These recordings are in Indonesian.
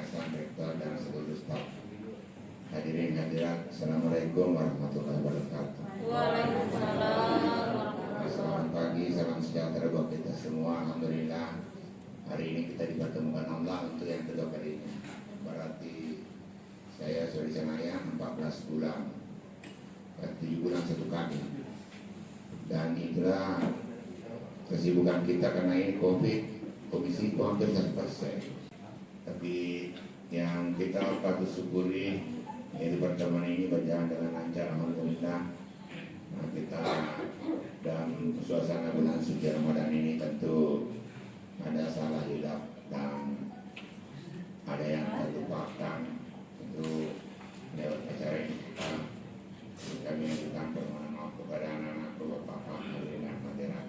Yayasan Rektor dan seluruh staf. Hadirin hadirat, Assalamualaikum warahmatullahi wabarakatuh. Waalaikumsalam. Selamat pagi, salam sejahtera buat kita semua. Alhamdulillah, hari ini kita dipertemukan Allah untuk yang kedua kalinya. Berarti saya sudah di Senayan 14 bulan, 7 bulan 1 kali. Dan itulah kesibukan kita karena ini COVID, komisi itu hampir 100%. Tapi yang kita patut syukuri, yaitu pertemuan ini berjalan dengan lancar, alhamdulillah. Nah, kita dalam suasana bulan suci Ramadan ini tentu ada salah hilaf dan ada yang terlupakan. Tentu lewat acara ini kami mengucapkan permohonan maaf kepada anak-anak, bapak-bapak, hadirin dan hadirat.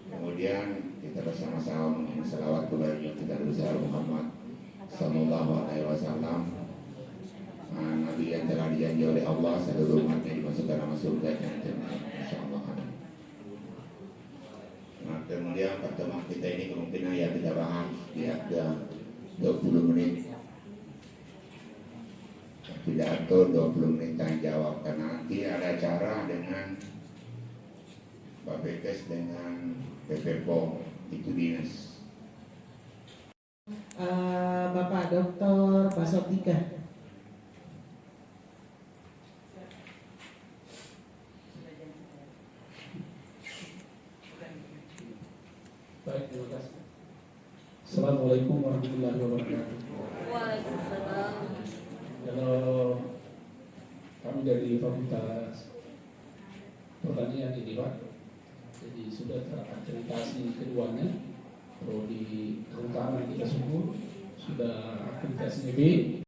Kemudian kita bersama-sama mengirim selawat kepada kita besar Muhammad Sallallahu Alaihi Wasallam, Nabi yang telah dijanji oleh Allah seluruh umatnya dimasukkan dalam surga dan insyaallah. Nah, kemudian pertemuan kita ini kemungkinan yang kita bahas di ada 20 menit pidato, 20 menit tanya jawab, karena nanti ada acara dengan Pak Bekes dengan PPPO itu dinas. Bapak Dr. Basotika. Baik, terima kasih. Assalamualaikum warahmatullahi wabarakatuh. Waalaikumsalam. Kalau kami dari Fakultas Pertanian ini Pak, jadi sudah terakreditasi keduanya. Prodi kehutanan kita sudah akreditasinya B,